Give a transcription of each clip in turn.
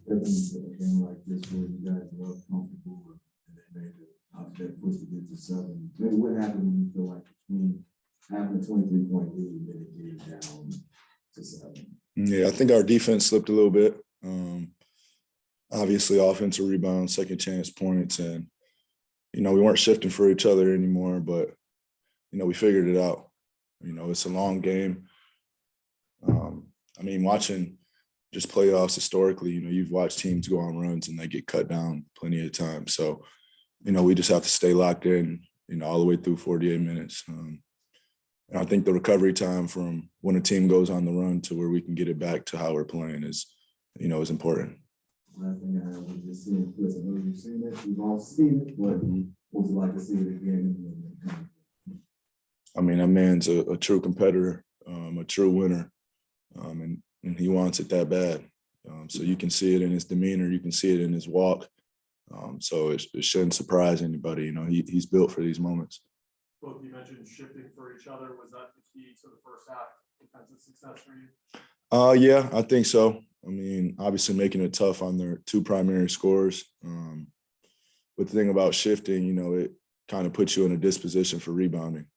stepping into a game like this where you guys were comfortable and then made that push to get to 7? Maybe what happened when you feel like between having a 23-point lead and then getting down to 7? Yeah, I think our defense slipped a little bit. Obviously, offensive rebounds, second chance points, and we weren't shifting for each other anymore. But we figured it out. It's a long game. Watching just playoffs historically, you've watched teams go on runs and they get cut down plenty of times. So, we just have to stay locked in, all the way through 48 minutes. And I think the recovery time from when a team goes on the run to where we can get it back to how we're playing is important. Last thing I was just seeing, Chris, I know you've seen it, we've all seen it, but what's it like to see it again? That man's a true competitor, a true winner, and he wants it that bad. So you can see it in his demeanor, you can see it in his walk. So it shouldn't surprise anybody. He's built for these moments. Both you mentioned shifting for each other. Was that the key to the first half defensive success for you? Yeah, I think so. Obviously making it tough on their two primary scorers. But the thing about shifting, it kind of puts you in a disposition for rebounding.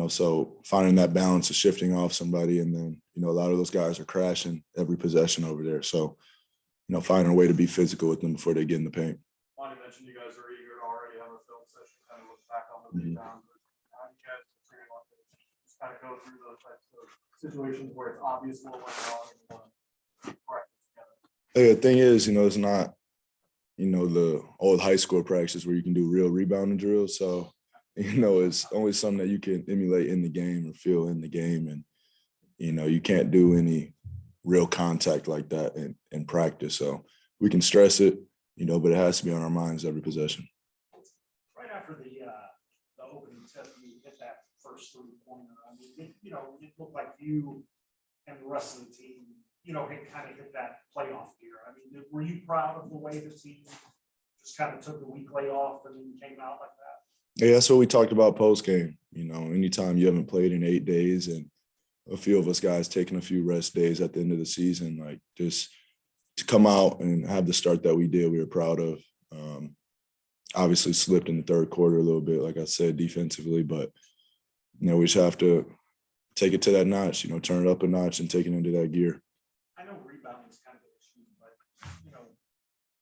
So finding that balance of shifting off somebody, and then, a lot of those guys are crashing every possession over there. So, finding a way to be physical with them before they get in the paint. Lonnie mentioned you guys are eager to already have a film session, kind of look back on the rebounds. How do you guys just kind of go through those types of situations where it's obvious what went wrong and you want to practice together? Hey, the thing is, it's not, the old high school practice where you can do real rebounding drills. So, it's only something that you can emulate in the game or feel in the game. And, you can't do any real contact like that in practice. So we can stress it, but it has to be on our minds every possession. Right after the opening tip, you hit that first three-pointer. It looked like you and the rest of the team, had kind of hit that playoff gear. Were you proud of the way the team just kind of took the week layoff and then came out like that? Yeah, that's what we talked about post-game. Anytime you haven't played in 8 days and a few of us guys taking a few rest days at the end of the season, like just to come out and have the start that we did, we were proud of. Obviously slipped in the third quarter a little bit, like I said, defensively, but, we just have to take it to that notch, turn it up a notch and take it into that gear. I know rebounding is kind of an issue, but,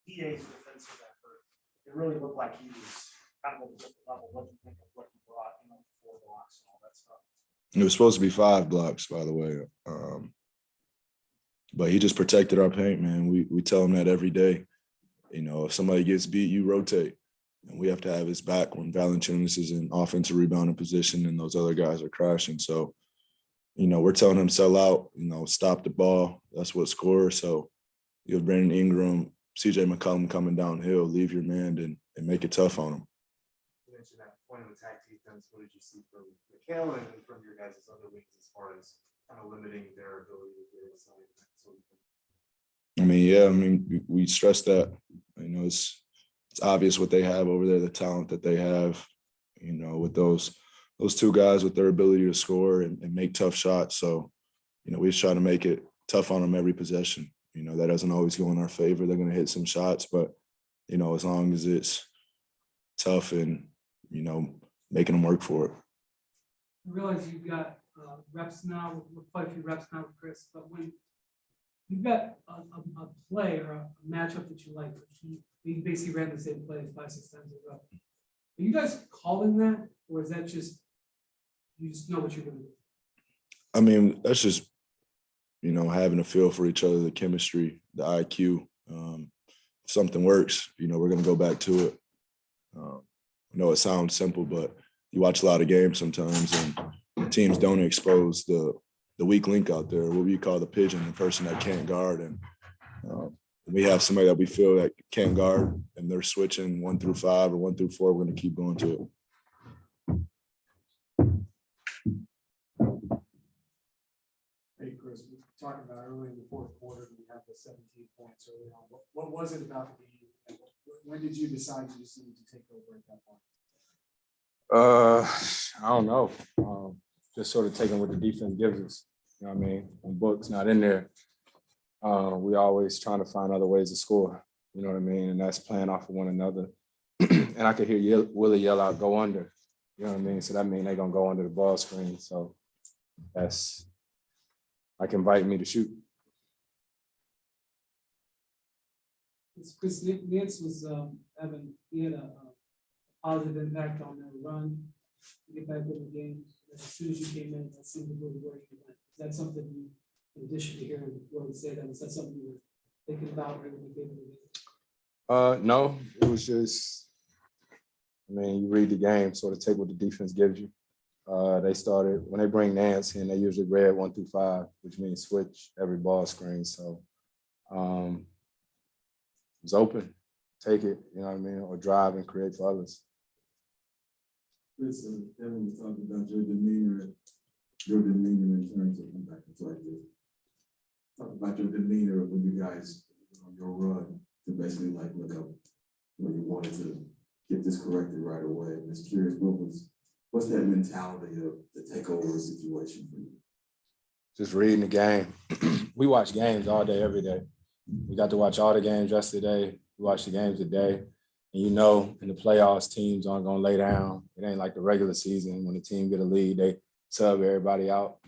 EA's defensive effort, it really looked like he was kind of a different level. What do you think of what he brought, 4 blocks and all that stuff? It was supposed to be 5 blocks, by the way. But he just protected our paint, man. We tell him that every day. If somebody gets beat, you rotate. And we have to have his back when Valanciunas is in offensive rebounding position and those other guys are crashing. So, we're telling him sell out, stop the ball. That's what scores. So you have Brandon Ingram, CJ McCollum coming downhill, leave your man and make it tough on him. You mentioned that point of attack defense. What did you see from Mikal and from your guys' other wings as far as kind of limiting their ability to get inside that sort of thing? We stress that. It's obvious what they have over there, the talent that they have, with those two guys with their ability to score and make tough shots. So, we just try to make it tough on them every possession. That doesn't always go in our favor. They're going to hit some shots, but, as long as it's tough and, making them work for it. I realize you've got reps now, quite a few reps now with Chris, but when you've got a play or a matchup that you like, he basically ran the same play 5-6 times in a row. Are you guys calling that, or is that just you just know what you're going to do? That's just, having a feel for each other, the chemistry, the IQ. If something works, we're going to go back to it. I know it sounds simple, but you watch a lot of games sometimes and teams don't expose the weak link out there, what we call the pigeon, the person that can't guard. And we have somebody that we feel that can guard and they're switching 1 through 5 or 1 through 4, we're going to keep going to it. Hey, Chris, we were talking about early in the fourth quarter, we had the 17 points early on. What was it about the game? When did you decide you just needed to take over at that point? I don't know. Just sort of taking what the defense gives us. When Book's not in there, We always trying to find other ways to score. You know what I mean? And that's playing off of one another. And I could hear Willie yell out, "Go under." You know what I mean? So that means they're gonna go under the ball screen. So that's like inviting me to shoot. It's Chris, Nance was, Evan, he had a positive impact on their run to get back in the game. As soon as you came in, that seemed to really work. Is that something you, in addition to hearing Willie say that, is that something you were thinking about right when you came in the game? No, it was just, I mean, you read the game, sort of take what the defense gives you. They started, when they bring Nance in, they usually read 1 through 5, which means switch every ball screen. So it was open, take it, you know what I mean, or drive and create for others. Chris, Devin was talking about your demeanor in terms of, I'm back to like this. Talk about your demeanor when you guys, your run to basically like look up when you wanted to get this corrected right away. I'm just curious, what's that mentality of the takeover situation for you? Just reading the game. We watch games all day, every day. We got to watch all the games yesterday. We watched the games today. And you know, in the playoffs, teams aren't going to lay down. It ain't like the regular season. When the team get a lead, they sub everybody out.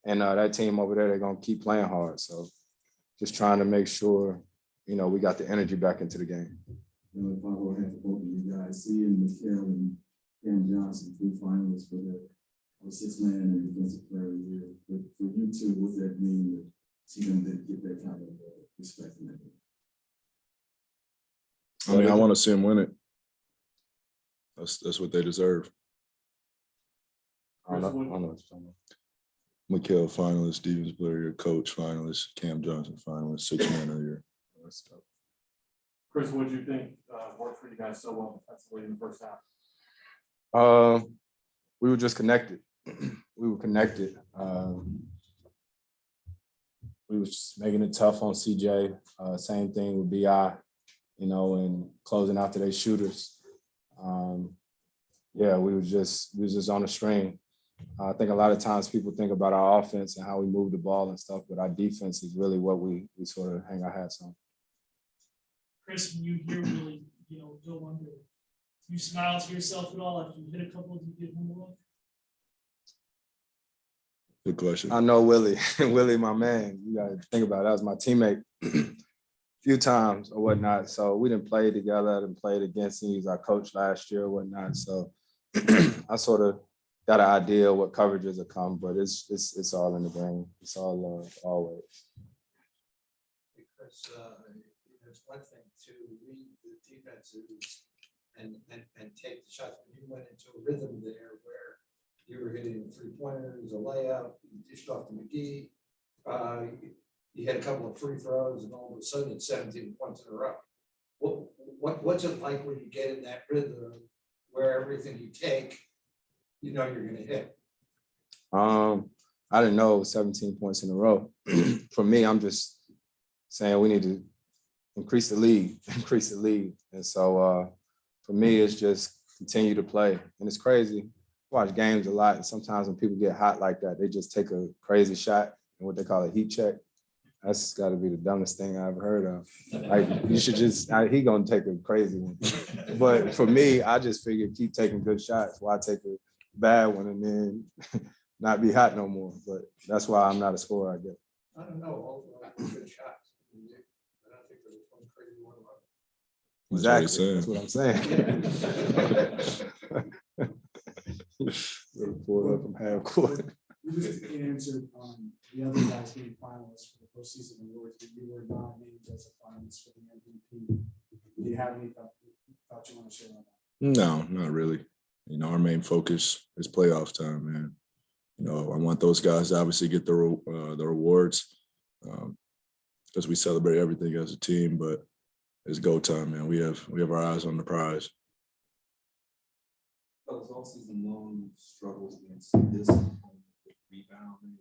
And that team over there, they're going to keep playing hard. So just trying to make sure, you know, we got the energy back into the game. If I go ahead for both of you guys, seeing Mikhail and Cam Johnson, 2 finalists for the 6th man and defensive player of the year. For you two, what does that mean to see them get that kind of respect in that? I mean, I want to see them win it. That's what they deserve. I don't know what you're talking about. Mikhail finalist, Stevens Blair, coach finalist, Cam Johnson finalist, 6th man of the year. Chris, what did you think worked for you guys so well defensively in the first half? We were just connected. We were connected. We was just making it tough on CJ. Same thing with BI, you know, and closing out to their shooters. Yeah, we was just on the string. I think a lot of times people think about our offense and how we move the ball and stuff, but our defense is really what we sort of hang our hats on. Chris, when you hear Willie, you know, go under, do you smile to yourself at all after you hit a couple? Do you give him a look? Good question. I know Willie. Willie, my man. You got to think about it. That was my teammate a few times or whatnot. So we didn't play together and played against him. He was our coach last year or whatnot. So I sort of got an idea what coverages will come, but it's all in the game. It's all love, always. Because there's one thing to read the defenses and take the shots. When you went into a rhythm there where you were hitting 3-pointers, a layup, you dished off to McGee, you had a couple of free throws, and all of a sudden it's 17 points in a row. What's it like when you get in that rhythm where everything you take, you know you're going to hit? I didn't know it was 17 points in a row. For me, I'm just saying we need to increase the lead. And so for me, it's just continue to play. And it's crazy. I watch games a lot, and sometimes when people get hot like that, they just take a crazy shot and what they call a heat check. That's got to be the dumbest thing I ever heard of. Like, you should just, he gonna take a crazy one. But for me, I just figured keep taking good shots. Why take a bad one and then not be hot no more? But that's why I'm not a scorer, I guess. I don't know. All good shots. I don't think there's one crazy one about it. Exactly. That's what I'm saying. Pulled up from half court. You just answered the other guys being finalists for the postseason awards, but you were not named as a finalist for the MVP. Do you have any thoughts you want to share on that? No, not really. You know, our main focus is playoff time, man. You know, I want those guys to obviously get the rewards because we celebrate everything as a team, but it's go time, man. We have our eyes on the prize. Fellas, all season long struggles against discipline, with rebounding,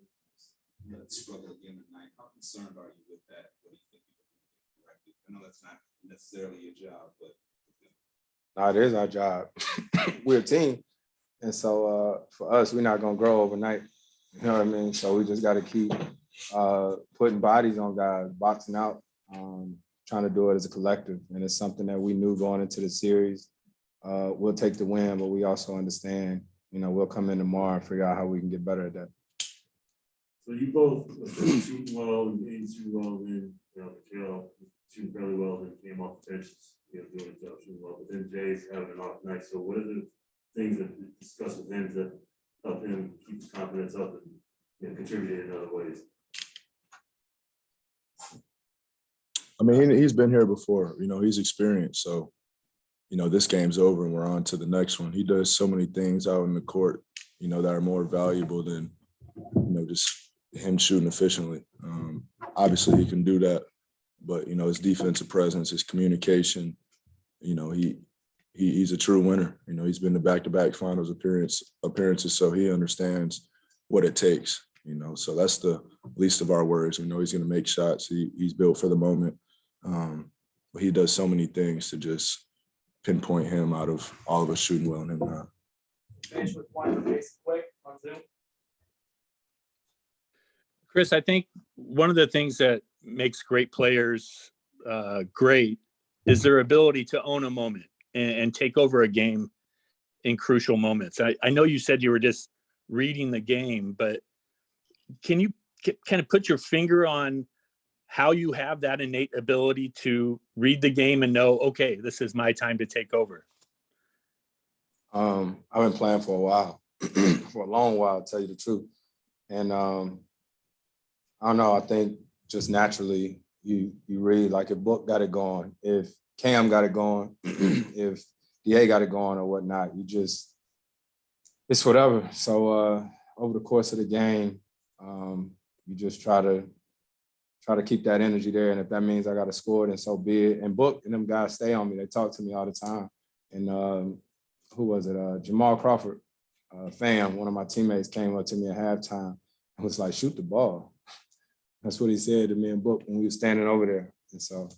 struggle again tonight. How concerned are you with that? What do you think you can do correctly? I know that's not necessarily your job, but No, it is our job. We're a team. And so for us, we're not gonna grow overnight. You know what I mean? So we just gotta keep putting bodies on guys, boxing out, trying to do it as a collective. And it's something that we knew going into the series. We'll take the win, but we also understand, we'll come in tomorrow and figure out how we can get better at that. So you both shooting well and getting shooting well, and Mikhail shooting fairly well, and came off the bench, doing his job shooting well. But then Jay's having an off night. So what are the things that you discuss with him to help him keep his confidence up and contribute in other ways? I mean, he's been here before. He's experienced. So, this game's over and we're on to the next one. He does so many things out in the court, that are more valuable than, just him shooting efficiently. Obviously, he can do that, but his defensive presence, his communication, he's a true winner. He's been to back-to-back finals appearances, so he understands what it takes. So that's the least of our worries. He's going to make shots. He's built for the moment, but he does so many things to just pinpoint him out of all of us shooting well and him not. Finish with one basic quick on Zoom. Chris, I think one of the things that makes great players great is their ability to own a moment and take over a game in crucial moments. I know you said you were just reading the game, but can you kind of put your finger on how you have that innate ability to read the game and know, okay, this is my time to take over? I've been playing for a while, for a long while, to tell you the truth. And I don't know, I think just naturally you read, like if Book got it going, if Cam got it going, if DA got it going or whatnot, it's whatever. So over the course of the game, you just try to keep that energy there. And if that means I got to score, then so be it. And Book and them guys stay on me. They talk to me all the time. And who was it? Jamal Crawford, fam, one of my teammates came up to me at halftime and was like, shoot the ball. That's what he said to me and Book when we were standing over there. And so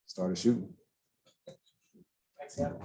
started shooting. Thanks, Evan.